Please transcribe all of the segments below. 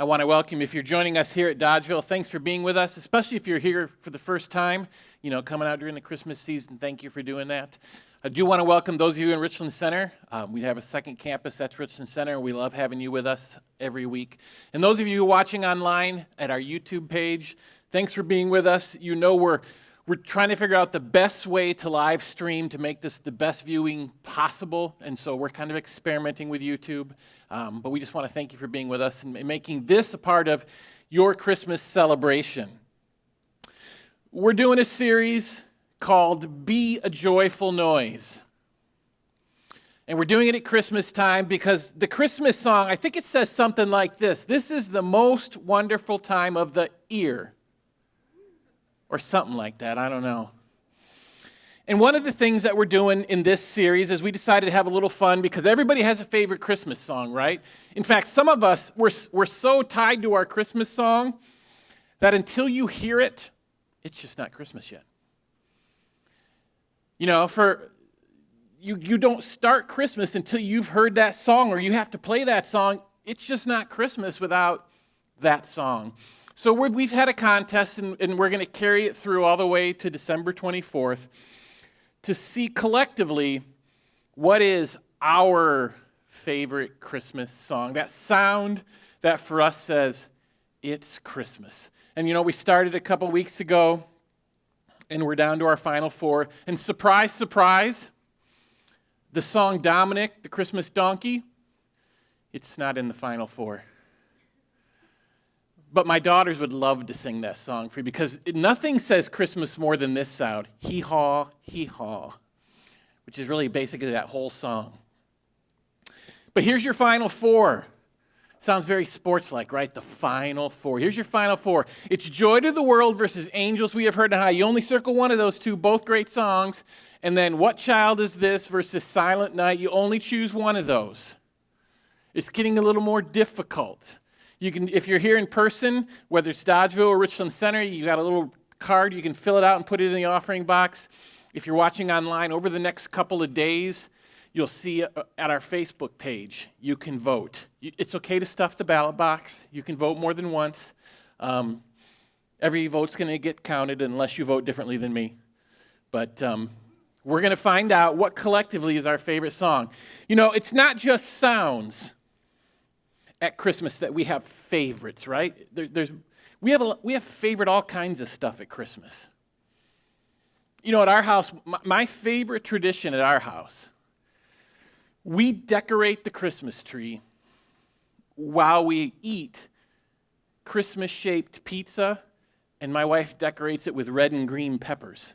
I want to welcome you. If you're joining us here at Dodgeville, thanks for being with us, especially if you're here for the first time, coming out during the Christmas season. Thank you for doing that. I do want to welcome those of you in Richland Center. We have a second campus, that's Richland Center, and we love having you with us every week. And those of you watching online at our YouTube page, thanks for being with us. We're trying to figure out the best way to live stream to make this the best viewing possible, and so we're kind of experimenting with YouTube. But we just want to thank you for being with us and making this a part of your Christmas celebration. We're doing a series called Be a Joyful Noise. And we're doing it at Christmas time because the Christmas song, I think it says something like this: "This is the most wonderful time of the year." Or something like that, I don't know. And one of the things that we're doing in this series is we decided to have a little fun because everybody has a favorite Christmas song, right? In fact, some of us, we're so tied to our Christmas song that until you hear it, it's just not Christmas yet. You don't start Christmas until you've heard that song, or you have to play that song. It's just not Christmas without that song. So we've had a contest, and we're going to carry it through all the way to December 24th to see collectively what is our favorite Christmas song, that sound that for us says, it's Christmas. And we started a couple weeks ago, and we're down to our final four. And surprise, surprise, the song Dominic, the Christmas Donkey, it's not in the final four. But my daughters would love to sing that song for you because nothing says Christmas more than this sound, hee-haw, hee-haw, which is really basically that whole song. But here's your final four. Sounds very sports-like, right? The final four. Here's your final four. It's Joy to the World versus Angels We Have Heard on High. You only circle one of those two, both great songs. And then What Child Is This versus Silent Night. You only choose one of those. It's getting a little more difficult. You can, if you're here in person, whether it's Dodgeville or Richland Center, you got a little card, you can fill it out and put it in the offering box. If you're watching online, over the next couple of days, you'll see at our Facebook page, you can vote. It's okay to stuff the ballot box. You can vote more than once. Every vote's going to get counted unless you vote differently than me. But we're going to find out what collectively is our favorite song. It's not just sounds at Christmas that we have favorites, right? We have favorite all kinds of stuff at Christmas. At our house, my favorite tradition at our house, we decorate the Christmas tree while we eat Christmas-shaped pizza, and my wife decorates it with red and green peppers.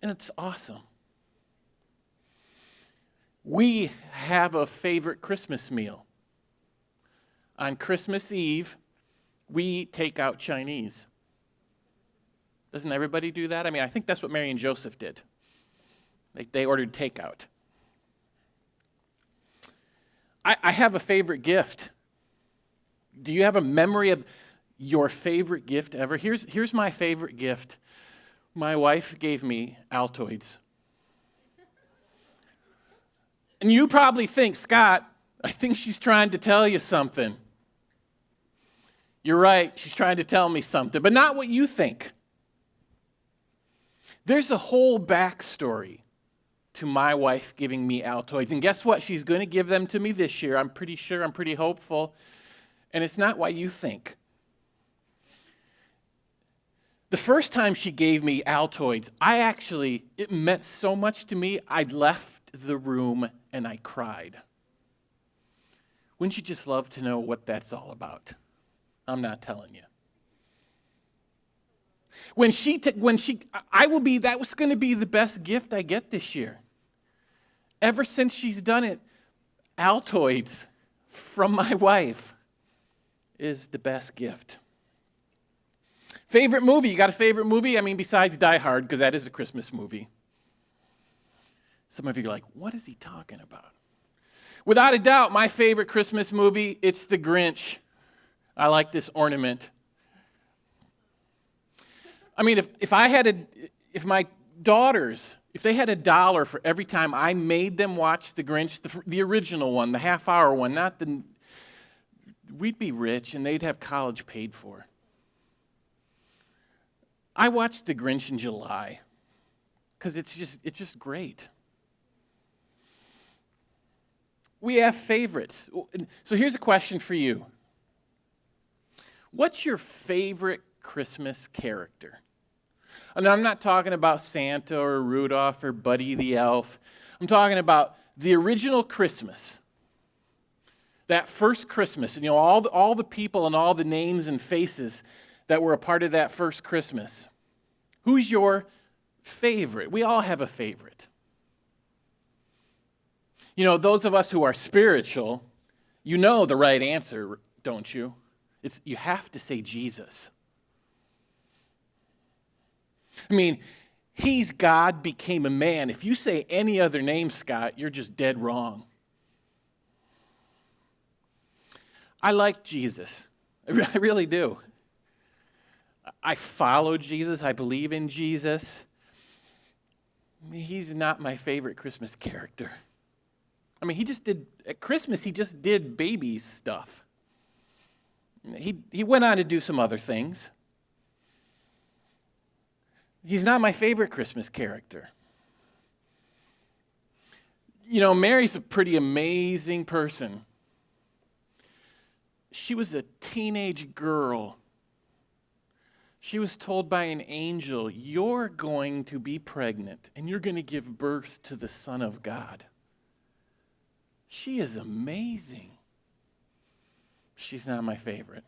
And it's awesome. We have a favorite Christmas meal. On Christmas Eve, we take out Chinese. Doesn't everybody do that? I think that's what Mary and Joseph did. They ordered takeout. I have a favorite gift. Do you have a memory of your favorite gift ever? Here's my favorite gift. My wife gave me Altoids. And you probably think, Scott, I think she's trying to tell you something. You're right, she's trying to tell me something, but not what you think. There's a whole backstory to my wife giving me Altoids, and guess what? She's going to give them to me this year. I'm pretty sure, I'm pretty hopeful, and it's not what you think. The first time she gave me Altoids, it meant so much to me, I left the room and I cried. Wouldn't you just love to know what that's all about? I'm not telling you. That was going to be the best gift I get this year. Ever since she's done it, Altoids from my wife is the best gift. Favorite movie? You got a favorite movie? Besides Die Hard, because that is a Christmas movie. Some of you are like, what is he talking about? Without a doubt, my favorite Christmas movie, it's The Grinch. I like this ornament. If my daughters, if they had $1 for every time I made them watch The Grinch, the original one, the half-hour one, not the we'd be rich and they'd have college paid for. I watched The Grinch in July because it's just great. We have favorites. So here's a question for you. What's your favorite Christmas character? And I'm not talking about Santa or Rudolph or Buddy the Elf. I'm talking about the original Christmas. That first Christmas, and all the people and all the names and faces that were a part of that first Christmas. Who's your favorite? We all have a favorite. Those of us who are spiritual, you know the right answer, don't you? You have to say Jesus. I mean, he's God became a man. If you say any other name, Scott, you're just dead wrong. I like Jesus. I really do. I follow Jesus. I believe in Jesus. He's not my favorite Christmas character. I mean, at Christmas, he just did baby stuff. He went on to do some other things. He's not my favorite Christmas character. Mary's a pretty amazing person. She was a teenage girl. She was told by an angel, "You're going to be pregnant, and you're going to give birth to the Son of God." She is amazing. She's not my favorite.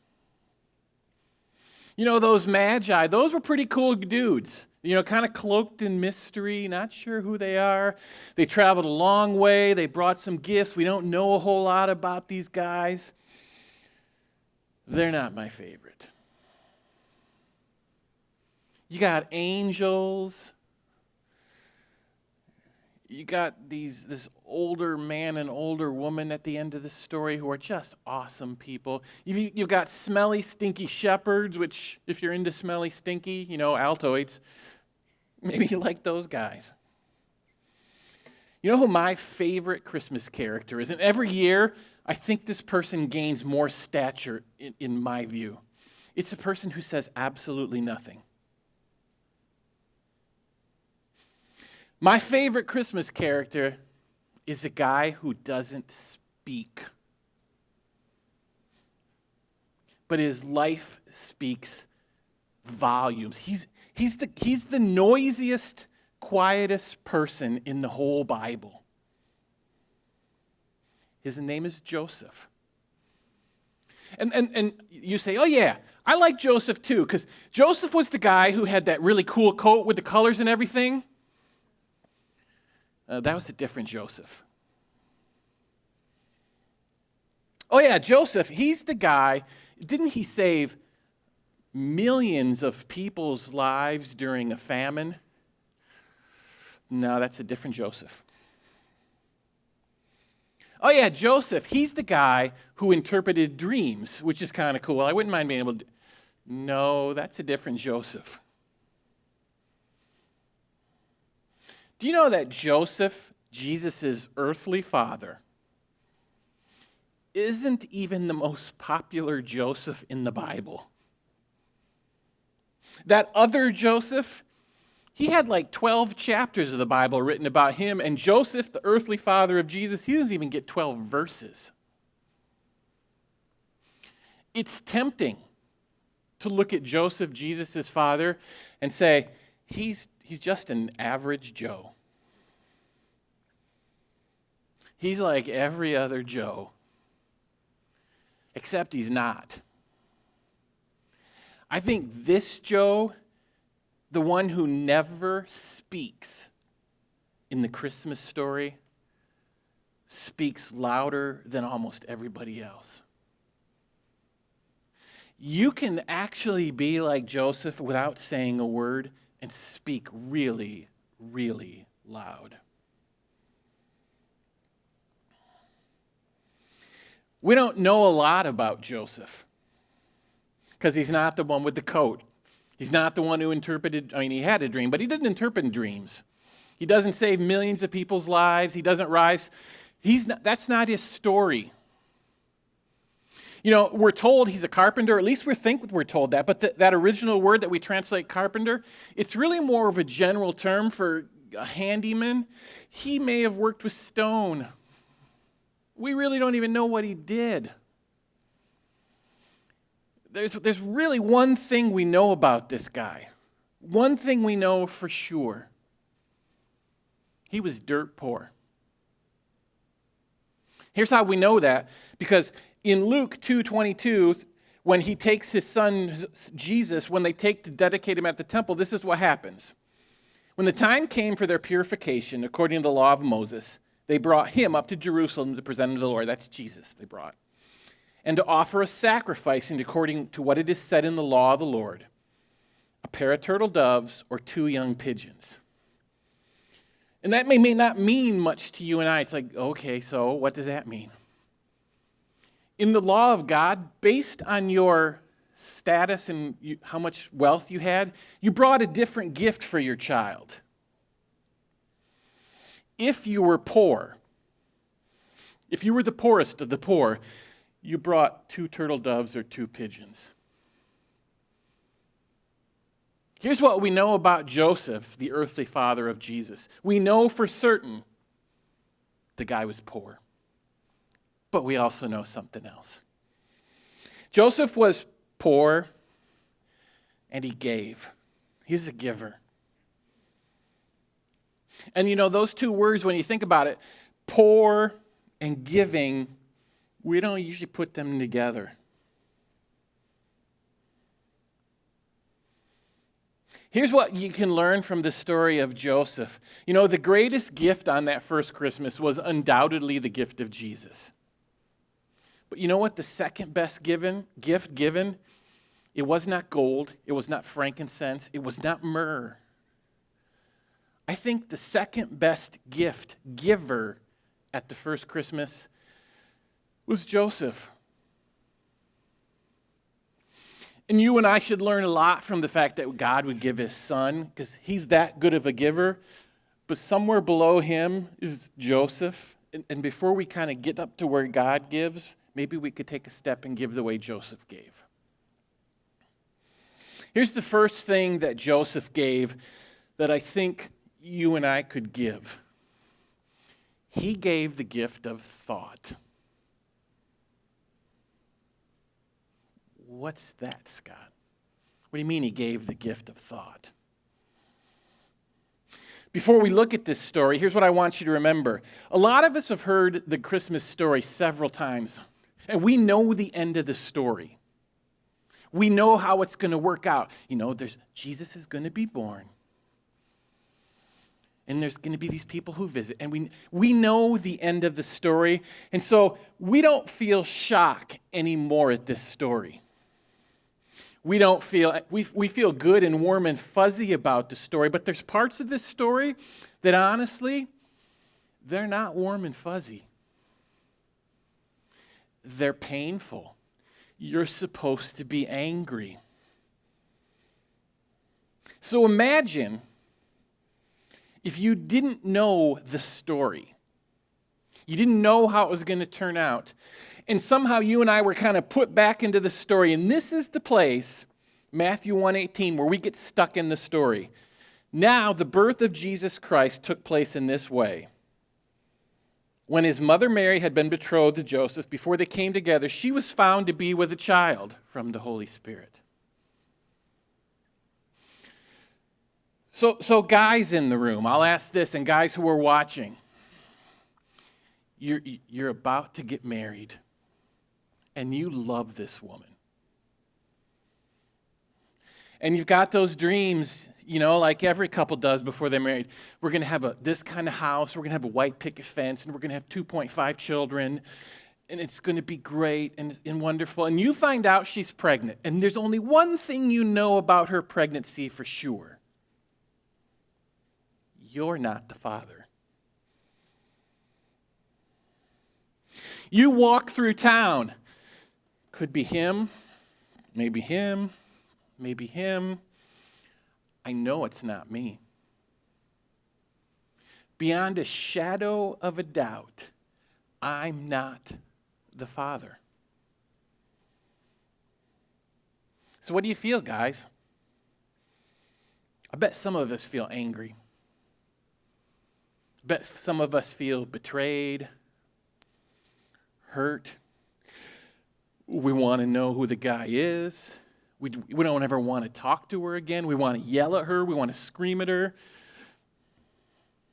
Those magi, those were pretty cool dudes. Kind of cloaked in mystery, not sure who they are. They traveled a long way. They brought some gifts. We don't know a whole lot about these guys. They're not my favorite. You got angels. You got this older man and older woman at the end of the story who are just awesome people. You've got smelly, stinky shepherds, which, if you're into smelly, stinky, Altoids, maybe you like those guys. You know who my favorite Christmas character is? And every year, I think this person gains more stature in my view. It's a person who says absolutely nothing. My favorite Christmas character is a guy who doesn't speak, but his life speaks volumes. He's the noisiest, quietest person in the whole Bible. His name is Joseph. And you say, "Oh yeah, I like Joseph too," because Joseph was the guy who had that really cool coat with the colors and everything. That was a different Joseph. Oh yeah, Joseph, he's the guy, didn't he save millions of people's lives during a famine? No, that's a different Joseph. Oh yeah, Joseph, he's the guy who interpreted dreams, which is kind of cool. I wouldn't mind being able to. No, that's a different Joseph. Do you know that Joseph, Jesus' earthly father, isn't even the most popular Joseph in the Bible? That other Joseph, he had like 12 chapters of the Bible written about him, and Joseph, the earthly father of Jesus, he doesn't even get 12 verses. It's tempting to look at Joseph, Jesus' father, and say, he's just an average Joe. He's like every other Joe, except he's not. I think this Joe, the one who never speaks in the Christmas story, speaks louder than almost everybody else. You can actually be like Joseph without saying a word and speak really, really loud. We don't know a lot about Joseph because he's not the one with the coat. He's not the one who he had a dream, but he didn't interpret dreams. He doesn't save millions of people's lives. He doesn't rise. That's not his story. You know, we're told he's a carpenter, at least we think we're told that, but that original word that we translate carpenter, it's really more of a general term for a handyman. He may have worked with stone. We really don't even know what he did. There's really one thing we know about this guy. One thing we know for sure. He was dirt poor. Here's how we know that, because in Luke 2:22, when he takes his son Jesus, when they take to dedicate him at the temple, this is what happens. When the time came for their purification, according to the law of Moses, they brought him up to Jerusalem to present him to the Lord. That's Jesus they brought. And to offer a sacrifice according to what it is said in the law of the Lord, a pair of turtle doves or 2 young pigeons. And that may not mean much to you and I. It's like, okay, so what does that mean? In the law of God, based on your status and how much wealth you had, you brought a different gift for your child. If you were poor, if you were the poorest of the poor, you brought 2 turtle doves or 2 pigeons. Here's what we know about Joseph, the earthly father of Jesus. We know for certain the guy was poor. But we also know something else. Joseph was poor and he gave. He's a giver. And you know, those 2 words, when you think about it, poor and giving, we don't usually put them together. Here's what you can learn from the story of Joseph. You know, the greatest gift on that first Christmas was undoubtedly the gift of Jesus. But you know what? The second best gift given, it was not gold, it was not frankincense, it was not myrrh. I think the second best gift giver at the first Christmas was Joseph. And you and I should learn a lot from the fact that God would give his son, because he's that good of a giver. But somewhere below him is Joseph. And before we kind of get up to where God gives, maybe we could take a step and give the way Joseph gave. Here's the first thing that Joseph gave that I think you and I could give. He gave the gift of thought. What's that, Scott? What do you mean he gave the gift of thought? Before we look at this story, here's what I want you to remember. A lot of us have heard the Christmas story several times, and we know the end of the story. We know how it's going to work out. You know, Jesus is going to be born. And there's going to be these people who visit. And we know the end of the story. And so we don't feel shock anymore at this story. We feel good and warm and fuzzy about the story, but there's parts of this story that honestly, they're not warm and fuzzy. They're painful. You're supposed to be angry. So imagine if you didn't know the story. You didn't know how it was going to turn out. And somehow you and I were kind of put back into the story. And this is the place, Matthew 1:18, where we get stuck in the story. Now, the birth of Jesus Christ took place in this way. When his mother Mary had been betrothed to Joseph, before they came together, she was found to be with a child from the Holy Spirit. So guys in the room, I'll ask this, and guys who are watching, you're about to get married. And you love this woman. And you've got those dreams, you know, like every couple does before they're married. We're going to have this kind of house. We're going to have a white picket fence. And we're going to have 2.5 children. And it's going to be great and wonderful. And you find out she's pregnant. And there's only one thing you know about her pregnancy for sure. You're not the father. You walk through town. Could be him, maybe him, maybe him. I know it's not me. Beyond a shadow of a doubt, I'm not the father. So what do you feel, guys? I bet some of us feel angry. I bet some of us feel betrayed, hurt. We want to know who the guy is. We don't ever want to talk to her again. We want to yell at her. We want to scream at her.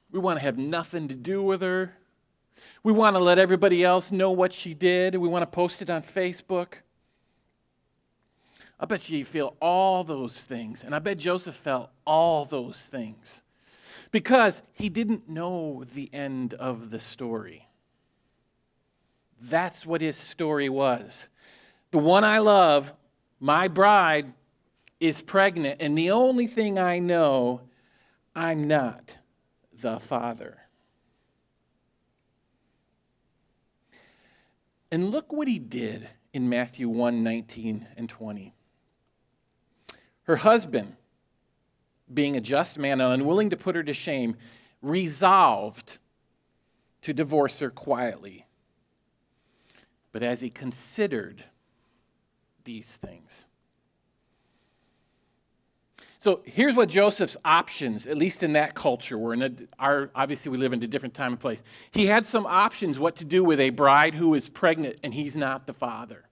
We want to have nothing to do with her. We want to let everybody else know what she did. We want to post it on Facebook. I bet you feel all those things. And I bet Joseph felt all those things because he didn't know the end of the story. That's what his story was. The one I love, my bride, is pregnant, and the only thing I know, I'm not the father. And look what he did in Matthew 1:19 and 20. Her husband, being a just man and unwilling to put her to shame, resolved to divorce her quietly. But as he considered these things. So here's what Joseph's options, at least in that culture, were. Obviously, we live in a different time and place. He had some options what to do with a bride who is pregnant and he's not the father.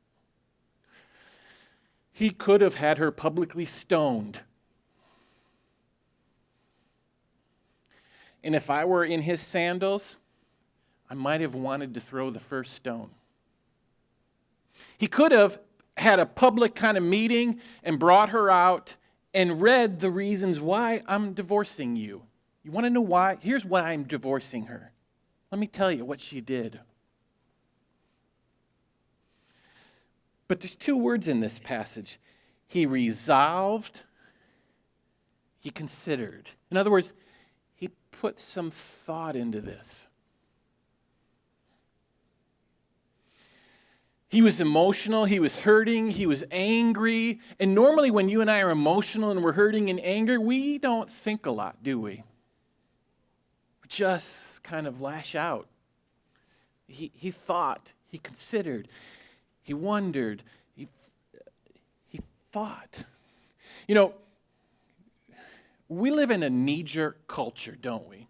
He could have had her publicly stoned. And if I were in his sandals, I might have wanted to throw the first stone. He could have had a public kind of meeting and brought her out and read the reasons why I'm divorcing you. You want to know why? Here's why I'm divorcing her. Let me tell you what she did. But there's two words in this passage. He resolved, he considered. In other words, he put some thought into this. He was emotional, he was hurting, he was angry. And normally when you and I are emotional and we're hurting and angry, we don't think a lot, do we? We just kind of lash out. He thought, he considered, he wondered, he thought. You know, we live in a knee-jerk culture, don't we?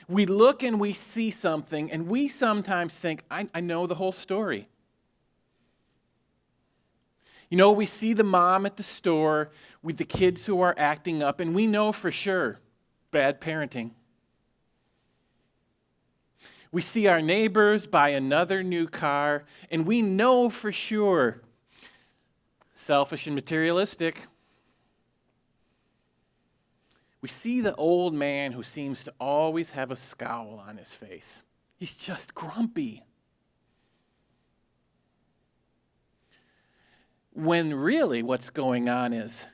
We look and we see something, and we sometimes think, I know the whole story. You know, we see the mom at the store with the kids who are acting up, and we know for sure, bad parenting. We see our neighbors buy another new car, and we know for sure, selfish and materialistic. We see the old man who seems to always have a scowl on his face. He's just grumpy. When really what's going on is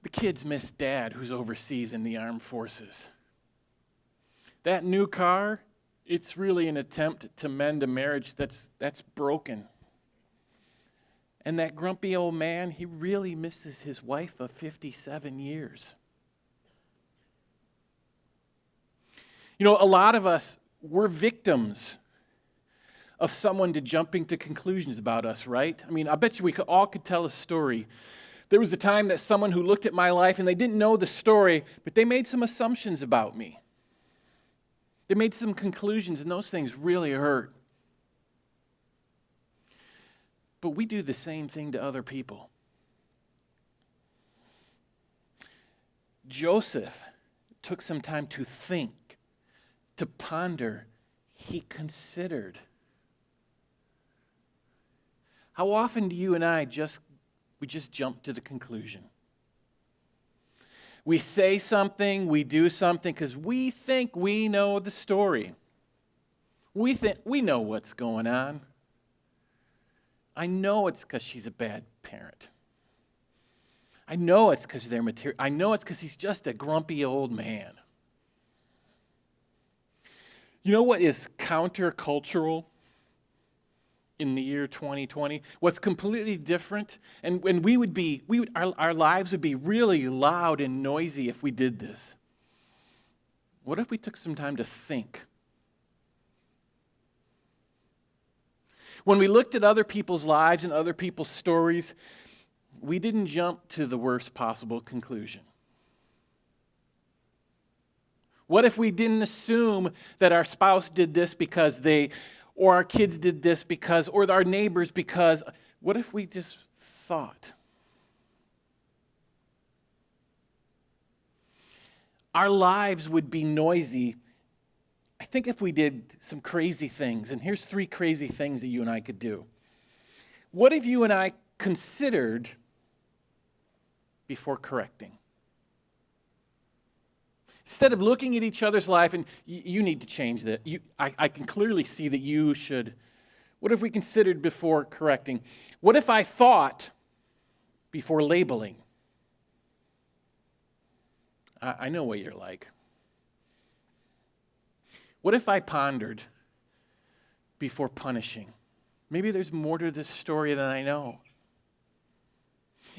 the kids miss dad who's overseas in the armed forces. That new car, it's really an attempt to mend a marriage that's broken. And that grumpy old man, he really misses his wife of 57 years. You know, a lot of us, we're victims of someone jumping to conclusions about us, right? I mean, I bet you we all could tell a story. There was a time that someone who looked at my life and they didn't know the story, but they made some assumptions about me. They made some conclusions, and those things really hurt. But we do the same thing to other people. Joseph took some time to think, to ponder. He considered. How often do you and I just jump to the conclusion? We say something, we do something because we think we know the story. We think we know what's going on. I know it's because she's a bad parent. I know it's because they're material. I know it's because he's just a grumpy old man. You know what is countercultural in the year 2020? What's completely different? And our lives would be really loud and noisy if we did this. What if we took some time to think? When we looked at other people's lives and other people's stories, we didn't jump to the worst possible conclusion. What if we didn't assume that our spouse did this because or our kids did this because, or our neighbors because? What if we just thought? Our lives would be noisy, I think, if we did some crazy things. And here's 3 crazy things that you and I could do. What if you and I considered before correcting? Instead of looking at each other's life and you need to change that. I can clearly see that you should. What if we considered before correcting? What if I thought before labeling? I know what you're like. What if I pondered before punishing? Maybe there's more to this story than I know.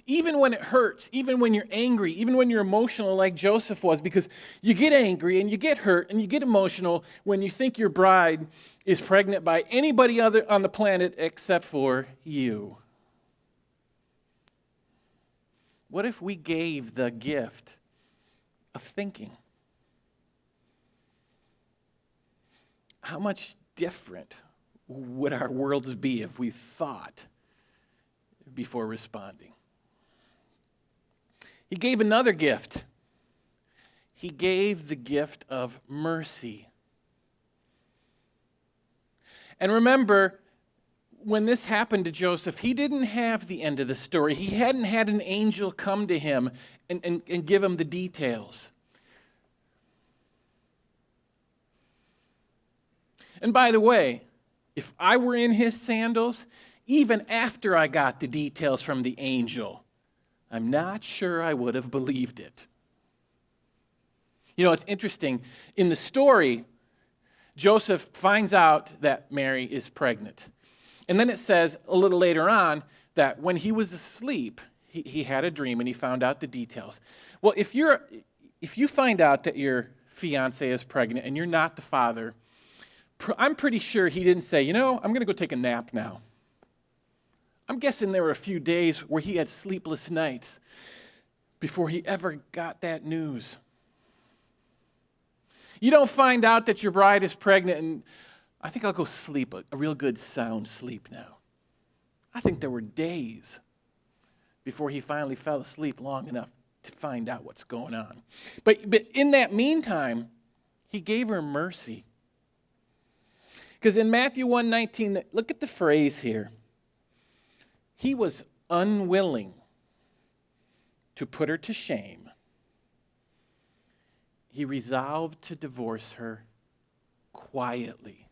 Even when it hurts, even when you're angry, even when you're emotional like Joseph was, because you get angry and you get hurt and you get emotional when you think your bride is pregnant by anybody other on the planet except for you. What if we gave the gift of thinking? How much different would our worlds be if we thought before responding? He gave another gift. He gave the gift of mercy. And remember, when this happened to Joseph, he didn't have the end of the story. He hadn't had an angel come to him and give him the details. And by the way, if I were in his sandals, even after I got the details from the angel, I'm not sure I would have believed it. You know, it's interesting. In the story, Joseph finds out that Mary is pregnant. And then it says a little later on that when he was asleep, he had a dream and he found out the details. Well, if you find out that your fiance is pregnant and you're not the father, I'm pretty sure he didn't say, I'm going to go take a nap now. I'm guessing there were a few days where he had sleepless nights before he ever got that news. You don't find out that your bride is pregnant and I think I'll go sleep, a real good sound sleep now. I think there were days before he finally fell asleep long enough to find out what's going on. But in that meantime, he gave her mercy. Because in Matthew 1:19, look at the phrase here. He was unwilling to put her to shame. He resolved to divorce her quietly.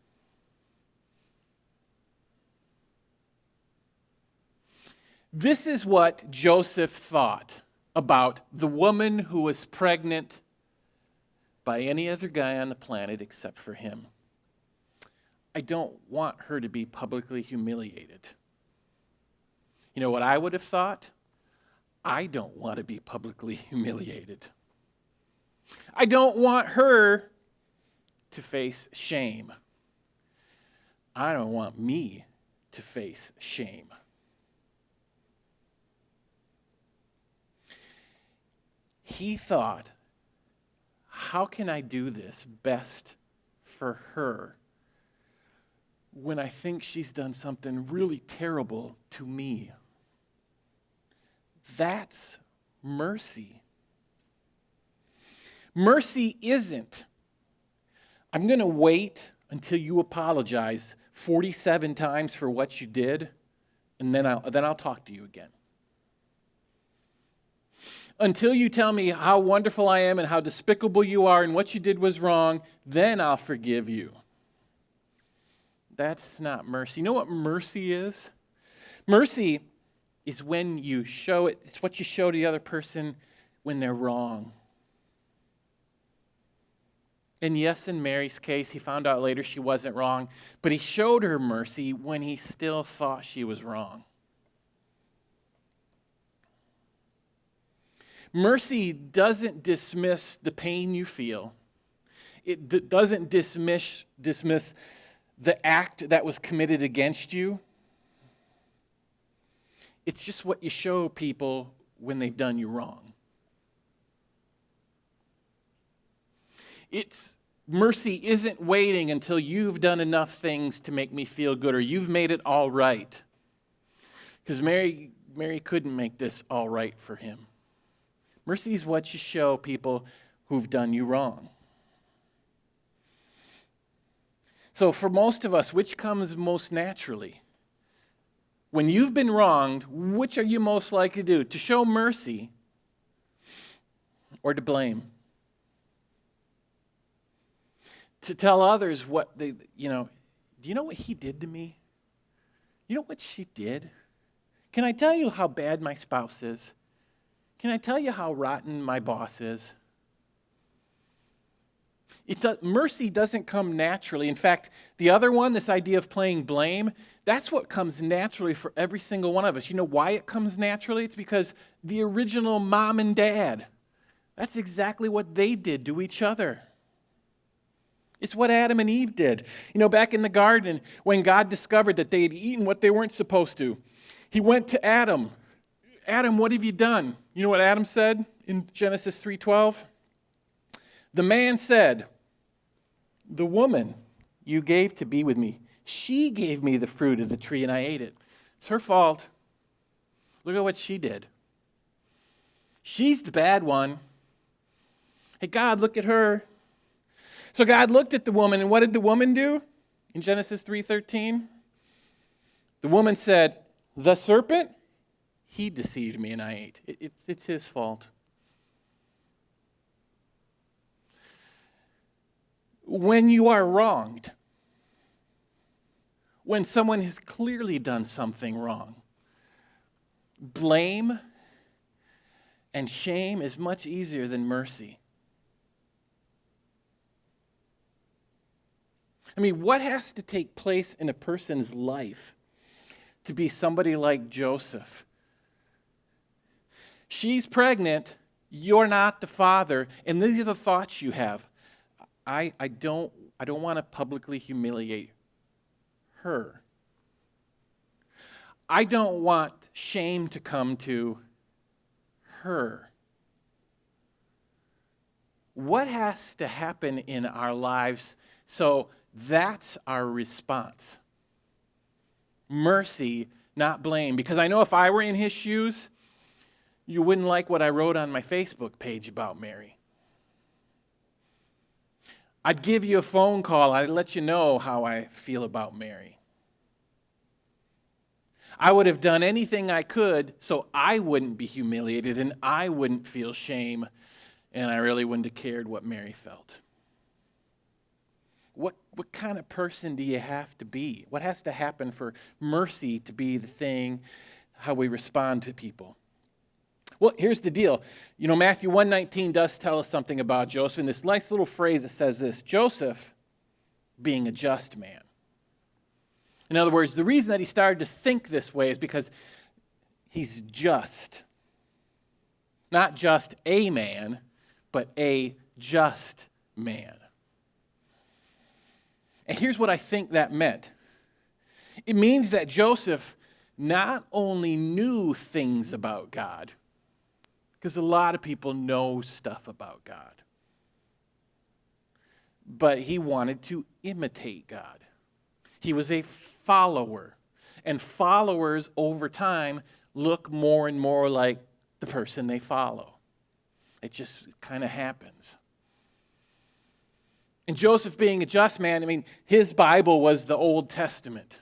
This is what Joseph thought about the woman who was pregnant by any other guy on the planet except for him. I don't want her to be publicly humiliated. You know what I would have thought? I don't want to be publicly humiliated. I don't want her to face shame. I don't want me to face shame. He thought, how can I do this best for her when I think she's done something really terrible to me? That's mercy. Mercy isn't, I'm going to wait until you apologize 47 times for what you did, and then I'll talk to you again. Until you tell me how wonderful I am and how despicable you are and what you did was wrong, then I'll forgive you. That's not mercy. You know what mercy is? Mercy is when you show it. It's what you show to the other person when they're wrong. And yes, in Mary's case, he found out later she wasn't wrong, but he showed her mercy when he still thought she was wrong. Mercy doesn't dismiss the pain you feel. It doesn't dismiss the act that was committed against you. It's just what you show people when they've done you wrong. Mercy isn't waiting until you've done enough things to make me feel good or you've made it all right. Because Mary couldn't make this all right for him. Mercy is what you show people who've done you wrong. So for most of us, which comes most naturally? When you've been wronged, which are you most likely to do? To show mercy or to blame? To tell others what do you know what he did to me? You know what she did? Can I tell you how bad my spouse is? Can I tell you how rotten my boss is? Mercy doesn't come naturally. In fact, the other one, this idea of playing blame, that's what comes naturally for every single one of us. You know why it comes naturally? It's because the original mom and dad, that's exactly what they did to each other. It's what Adam and Eve did. You know, back in the garden, when God discovered that they had eaten what they weren't supposed to, he went to Adam. Adam, what have you done? You know what Adam said in Genesis 3:12? The man said, the woman you gave to be with me, she gave me the fruit of the tree and I ate it. It's her fault. Look at what she did. She's the bad one. Hey, God, look at her. So God looked at the woman, and what did the woman do? In Genesis 3:13, the woman said, the serpent, he deceived me and I ate. It's his fault. When you are wronged, when someone has clearly done something wrong, blame and shame is much easier than mercy. I mean, what has to take place in a person's life to be somebody like Joseph? She's pregnant, you're not the father, and these are the thoughts you have. I don't want to publicly humiliate her. I don't want shame to come to her. What has to happen in our lives so that's our response? Mercy, not blame. Because I know if I were in his shoes, you wouldn't like what I wrote on my Facebook page about Mary. I'd give you a phone call. I'd let you know how I feel about Mary. I would have done anything I could so I wouldn't be humiliated and I wouldn't feel shame, and I really wouldn't have cared what Mary felt. What kind of person do you have to be? What has to happen for mercy to be the thing, how we respond to people? Well, here's the deal. You know, Matthew 1:19 does tell us something about Joseph, and this nice little phrase that says this, Joseph being a just man. In other words, the reason that he started to think this way is because he's just. Not just a man, but a just man. And here's what I think that meant. It means that Joseph not only knew things about God, because a lot of people know stuff about God, but he wanted to imitate God. He was a follower, and followers over time look more and more like the person they follow. It just kind of happens. And Joseph being a just man, I mean, his Bible was the Old Testament.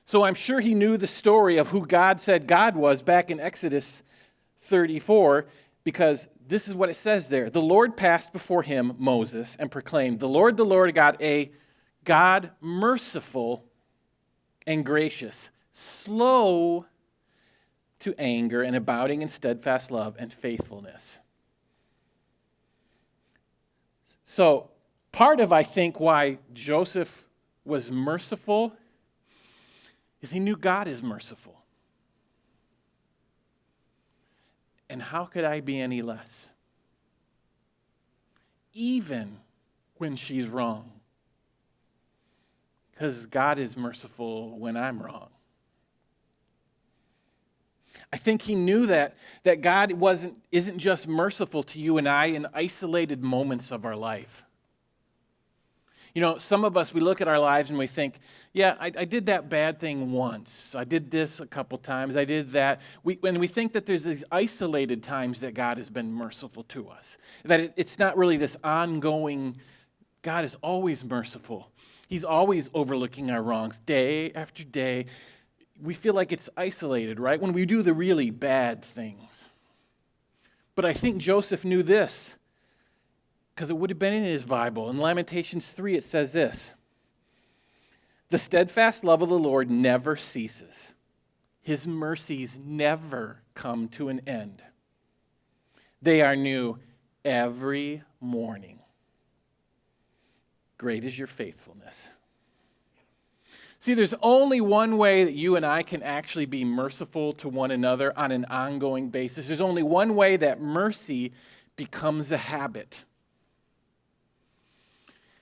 So I'm sure he knew the story of who God said God was back in Exodus 34, because this is what it says there. The Lord passed before him, Moses, and proclaimed, the Lord God, a God merciful and gracious, slow to anger and abounding in steadfast love and faithfulness. So part of, I think, why Joseph was merciful is he knew God is merciful. And how could I be any less? Even when she's wrong. because God is merciful when I'm wrong. I think he knew that God isn't just merciful to you and I in isolated moments of our life. You know, some of us, we look at our lives and we think, yeah, I did that bad thing once. I did this a couple times. I did that. When we think that there's these isolated times that God has been merciful to us, that it's not really this ongoing, God is always merciful. He's always overlooking our wrongs day after day. We feel like it's isolated, right? When we do the really bad things. But I think Joseph knew this, because it would have been in his Bible. In Lamentations 3, it says this: "The steadfast love of the Lord never ceases. His mercies never come to an end. They are new every morning. Great is your faithfulness." See, there's only one way that you and I can actually be merciful to one another on an ongoing basis. There's only one way that mercy becomes a habit.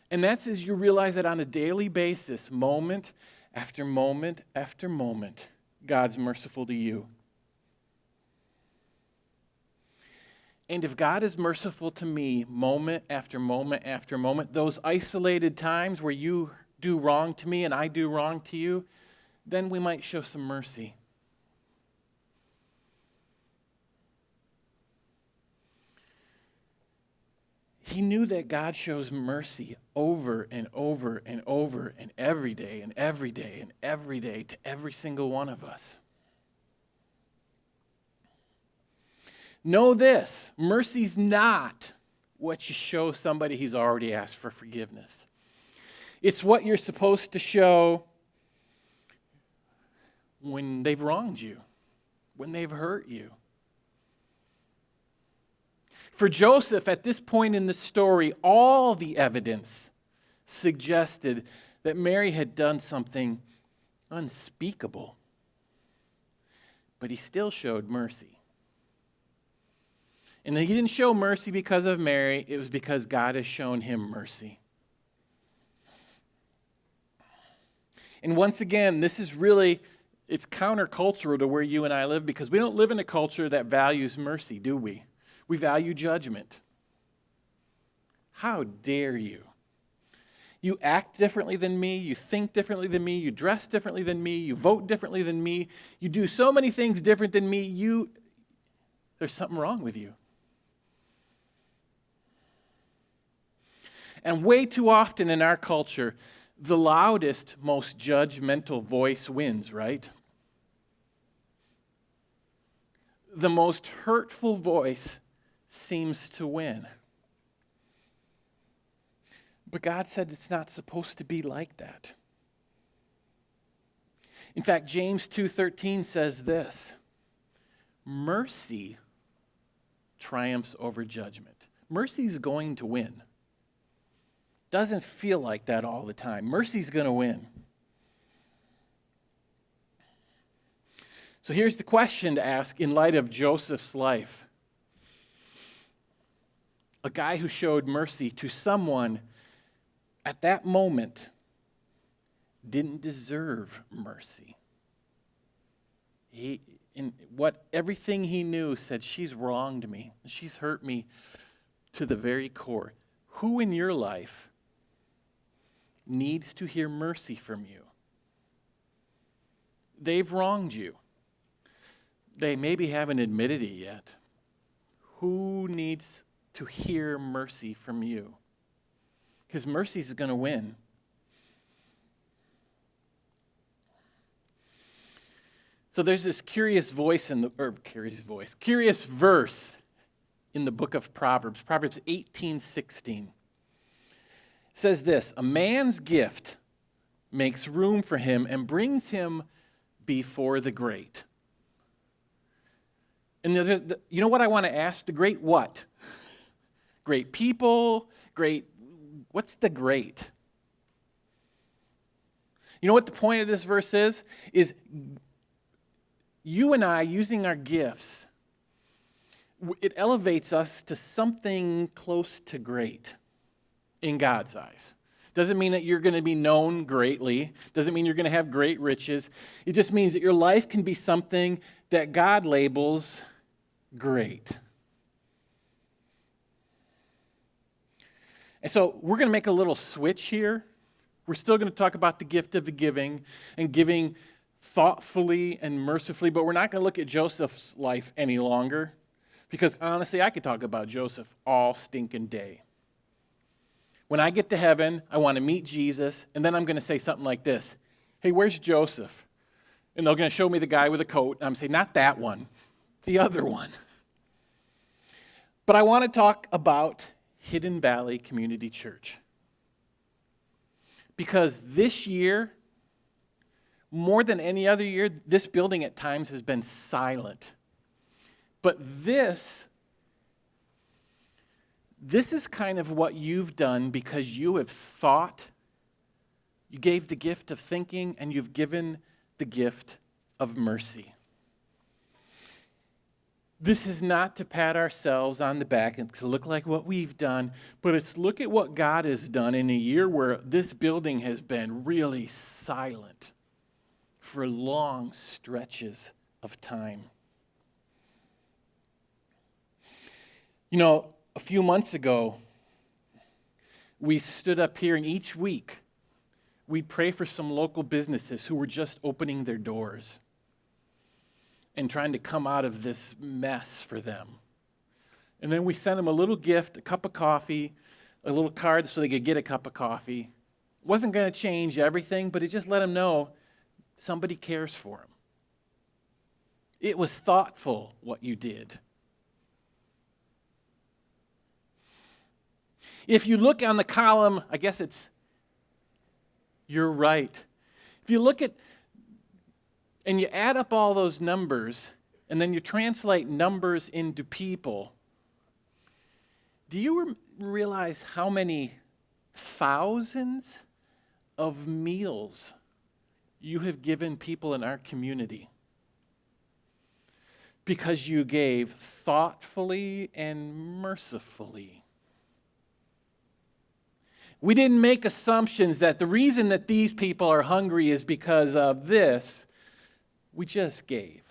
And that's as you realize that on a daily basis, moment after moment after moment, God's merciful to you. And if God is merciful to me moment after moment after moment, those isolated times where you do wrong to me and I do wrong to you, then we might show some mercy. He knew that God shows mercy over and over and over and every day and every day and every day to every single one of us. Know this, mercy's not what you show somebody who's already asked for forgiveness. It's what you're supposed to show when they've wronged you, when they've hurt you. For Joseph, at this point in the story, all the evidence suggested that Mary had done something unspeakable. But he still showed mercy. And he didn't show mercy because of Mary, it was because God has shown him mercy. And once again, this is really, it's countercultural to where you and I live, because we don't live in a culture that values mercy, do we? We value judgment. How dare you? You act differently than me, you think differently than me, you dress differently than me, you vote differently than me, you do so many things different than me, there's something wrong with you. And way too often in our culture, the loudest, most judgmental voice wins, right? The most hurtful voice seems to win. But God said it's not supposed to be like that. In fact, James 2:13 says this: mercy triumphs over judgment. Mercy's going to win. Doesn't feel like that all the time. Mercy's going to win. So here's the question to ask in light of Joseph's life. A guy who showed mercy to someone at that moment didn't deserve mercy. Everything he knew said, she's wronged me. She's hurt me to the very core. Who in your life needs to hear mercy from you? They've wronged you. They maybe haven't admitted it yet. Who needs to hear mercy from you? Because mercy is going to win. So there's this curious verse in the book of Proverbs, Proverbs 18:16. It says this: a man's gift makes room for him and brings him before the great. And you know what I want to ask? The great what? Great people? What's the great? You know what the point of this verse is? Is you and I, using our gifts, it elevates us to something close to great in God's eyes. Doesn't mean that you're going to be known greatly. Doesn't mean you're going to have great riches. It just means that your life can be something that God labels great. And so we're going to make a little switch here. We're still going to talk about the gift of giving and giving thoughtfully and mercifully, but we're not going to look at Joseph's life any longer because honestly, I could talk about Joseph all stinking day. When I get to heaven, I want to meet Jesus, and then I'm going to say something like this: hey, where's Joseph? And they're going to show me the guy with a coat, and I'm going to say, not that one, the other one. But I want to talk about Hidden Valley Community Church. Because this year, more than any other year, this building at times has been silent. But this is kind of what you've done because you have thought, you gave the gift of thinking, and you've given the gift of mercy. This is not to pat ourselves on the back and to look like what we've done, but it's look at what God has done in a year where this building has been really silent for long stretches of time. You know, a few months ago, we stood up here, and each week we'd pray for some local businesses who were just opening their doors and trying to come out of this mess for them. And then we sent them a little gift, a cup of coffee, a little card so they could get a cup of coffee. It wasn't going to change everything, but it just let them know somebody cares for them. It was thoughtful what you did. If you look on the column, I guess it's you're right. If you look at and you add up all those numbers, and then you translate numbers into people, do you realize how many thousands of meals you have given people in our community? Because you gave thoughtfully and mercifully. We didn't make assumptions that the reason that these people are hungry is because of this. We just gave.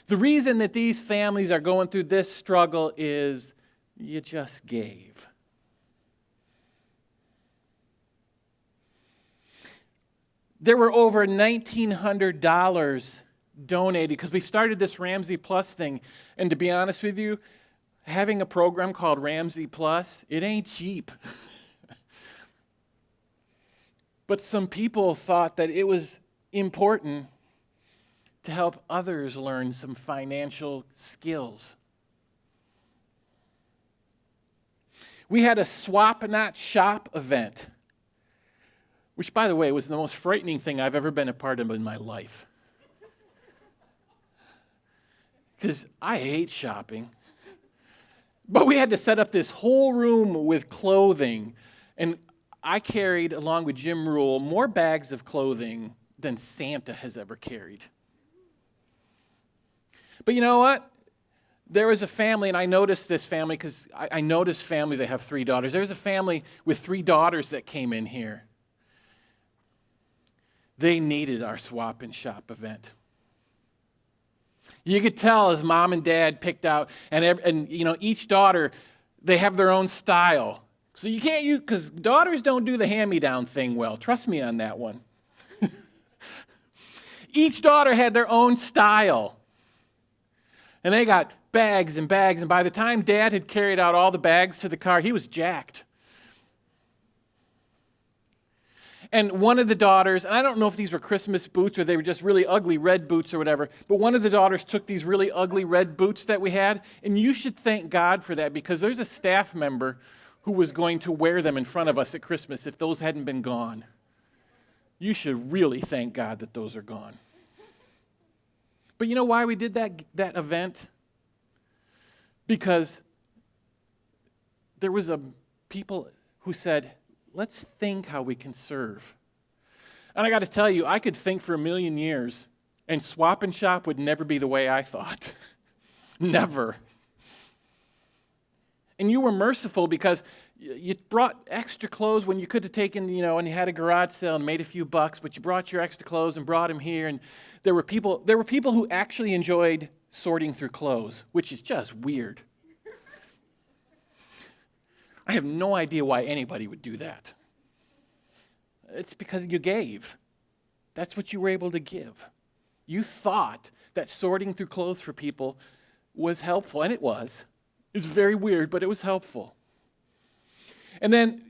The reason that these families are going through this struggle is you just gave. There were over $1,900 donated because we started this Ramsey Plus thing. And to be honest with you, having a program called Ramsey Plus, it ain't cheap. But some people thought that it was important to help others learn some financial skills. We had a Swap Not Shop event, which, by the way, was the most frightening thing I've ever been a part of in my life. Because I hate shopping. But we had to set up this whole room with clothing, and I carried, along with Jim Rule, more bags of clothing than Santa has ever carried. But you know what? There was a family, and I noticed this family because I noticed families that have 3 daughters. There was a family with 3 daughters that came in here. They needed our Swap and Shop event. You could tell as mom and dad picked out, and you know, each daughter, they have their own style. So you can't use, because daughters don't do the hand-me-down thing well. Trust me on that one. Each daughter had their own style. And they got bags and bags, and by the time Dad had carried out all the bags to the car, he was jacked. And one of the daughters, and I don't know if these were Christmas boots or they were just really ugly red boots or whatever, but one of the daughters took these really ugly red boots that we had, and you should thank God for that because there's a staff member who was going to wear them in front of us at Christmas if those hadn't been gone. You should really thank God that those are gone. But you know why we did that event? Because there was people who said, let's think how we can serve. And I got to tell you, I could think for a million years, and Swap and Shop would never be the way I thought. Never. And you were merciful because You brought extra clothes when you could have taken, and you had a garage sale and made a few bucks, but you brought your extra clothes and brought them here. And there were people who actually enjoyed sorting through clothes, which is just weird. I have no idea why anybody would do that. It's because you gave. That's what you were able to give. You thought that sorting through clothes for people was helpful, and it was. It's very weird, but it was helpful. And then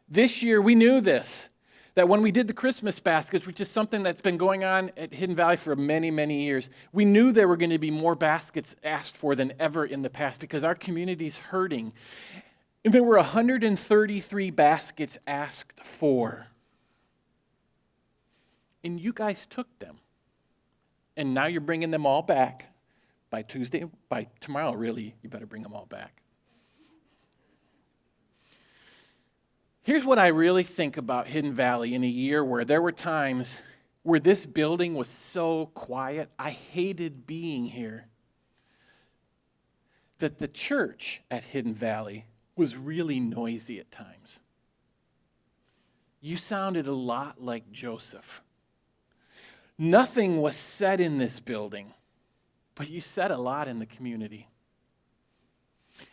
this year, we knew this, that when we did the Christmas baskets, which is something that's been going on at Hidden Valley for many, many years, we knew there were going to be more baskets asked for than ever in the past because our community's hurting. And there were 133 baskets asked for. And you guys took them. And now you're bringing them all back. By tomorrow, really, you better bring them all back. Here's what I really think about Hidden Valley in a year where there were times where this building was so quiet, I hated being here. That the church at Hidden Valley was really noisy at times. You sounded a lot like Joseph. Nothing was said in this building, but you said a lot in the community.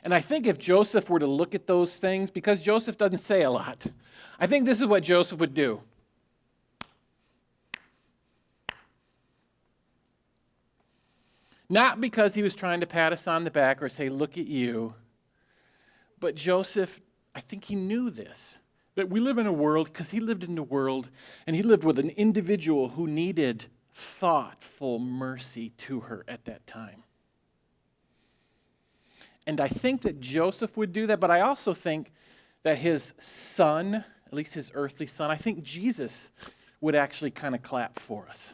And I think if Joseph were to look at those things, because Joseph doesn't say a lot, I think this is what Joseph would do. Not because he was trying to pat us on the back or say, look at you, but Joseph, I think he knew this, that we live in a world, because he lived in the world, and he lived with an individual who needed thoughtful mercy to her at that time. And I think that Joseph would do that, but I also think that his son, at least his earthly son, I think Jesus would actually kind of clap for us.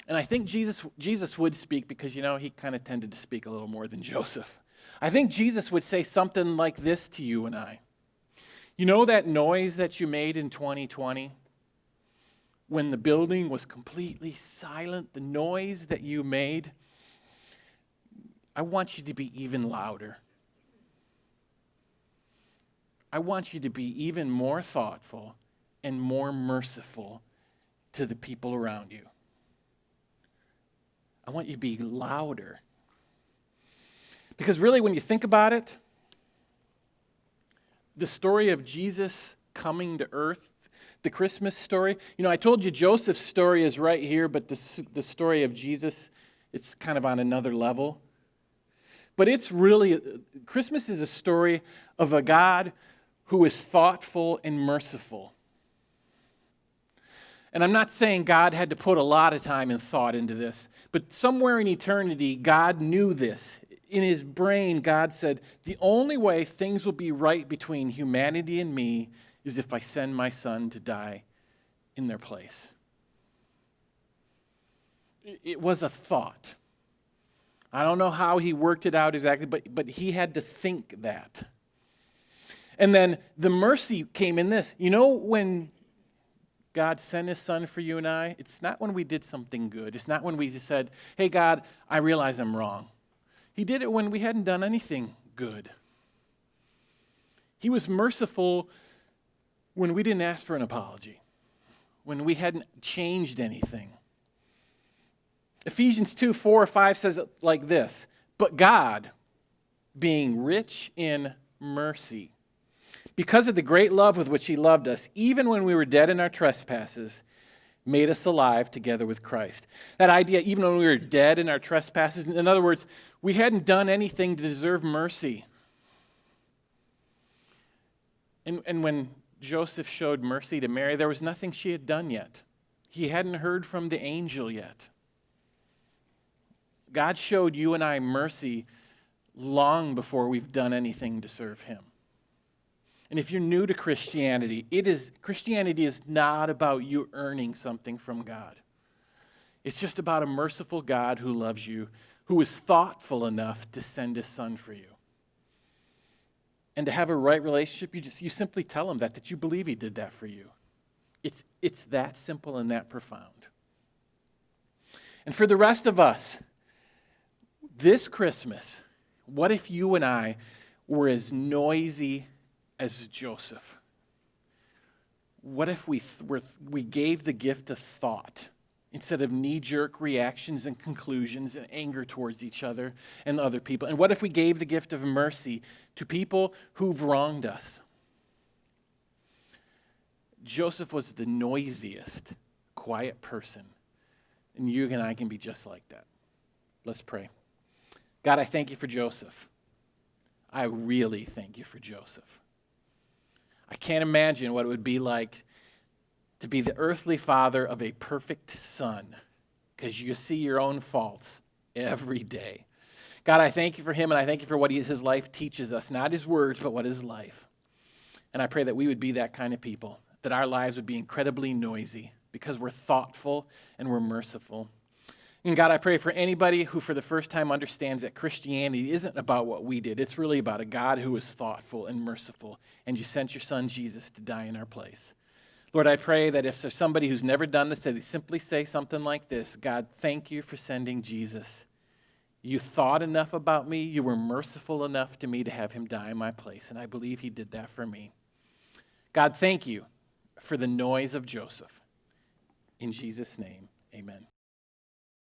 And I think Jesus would speak because, he kind of tended to speak a little more than Joseph. I think Jesus would say something like this to you and I. You know that noise that you made in 2020? When the building was completely silent, the noise that you made, I want you to be even louder. I want you to be even more thoughtful and more merciful to the people around you. I want you to be louder. Because really, when you think about it, the story of Jesus coming to earth, the Christmas story, I told you Joseph's story is right here, but the story of Jesus, it's kind of on another level. But it's really, Christmas is a story of a God who is thoughtful and merciful. And I'm not saying God had to put a lot of time and thought into this, but somewhere in eternity, God knew this. In his brain, God said, the only way things will be right between humanity and me is if I send my son to die in their place. It was a thought. I don't know how he worked it out exactly, but he had to think that. And then the mercy came in this. When God sent his son for you and I, it's not when we did something good. It's not when we said, hey, God, I realize I'm wrong. He did it when we hadn't done anything good. He was merciful when we didn't ask for an apology, when we hadn't changed anything. Ephesians 2:4-5 says it like this, but God, being rich in mercy, because of the great love with which he loved us, even when we were dead in our trespasses, made us alive together with Christ. That idea, even when we were dead in our trespasses, in other words, we hadn't done anything to deserve mercy. And when Joseph showed mercy to Mary, there was nothing she had done yet. He hadn't heard from the angel yet. God showed you and I mercy long before we've done anything to serve him. And if you're new to Christianity, Christianity is not about you earning something from God. It's just about a merciful God who loves you, who is thoughtful enough to send his son for you. And to have a right relationship, you simply tell him that you believe he did that for you. It's that simple and that profound. And for the rest of us, this Christmas, what if you and I were as noisy as Joseph? What if we gave the gift of thought instead of knee-jerk reactions and conclusions and anger towards each other and other people? And what if we gave the gift of mercy to people who've wronged us? Joseph was the noisiest, quiet person, and you and I can be just like that. Let's pray. God, I thank you for Joseph. I really thank you for Joseph. I can't imagine what it would be like to be the earthly father of a perfect son, because you see your own faults every day. God, I thank you for him, and I thank you for what his life teaches us, not his words, but what his life. And I pray that we would be that kind of people, that our lives would be incredibly noisy because we're thoughtful and we're merciful. And God, I pray for anybody who for the first time understands that Christianity isn't about what we did. It's really about a God who is thoughtful and merciful, and you sent your son Jesus to die in our place. Lord, I pray that if there's somebody who's never done this, that they simply say something like this: God, thank you for sending Jesus. You thought enough about me. You were merciful enough to me to have him die in my place, and I believe he did that for me. God, thank you for the noise of Joseph. In Jesus' name, amen.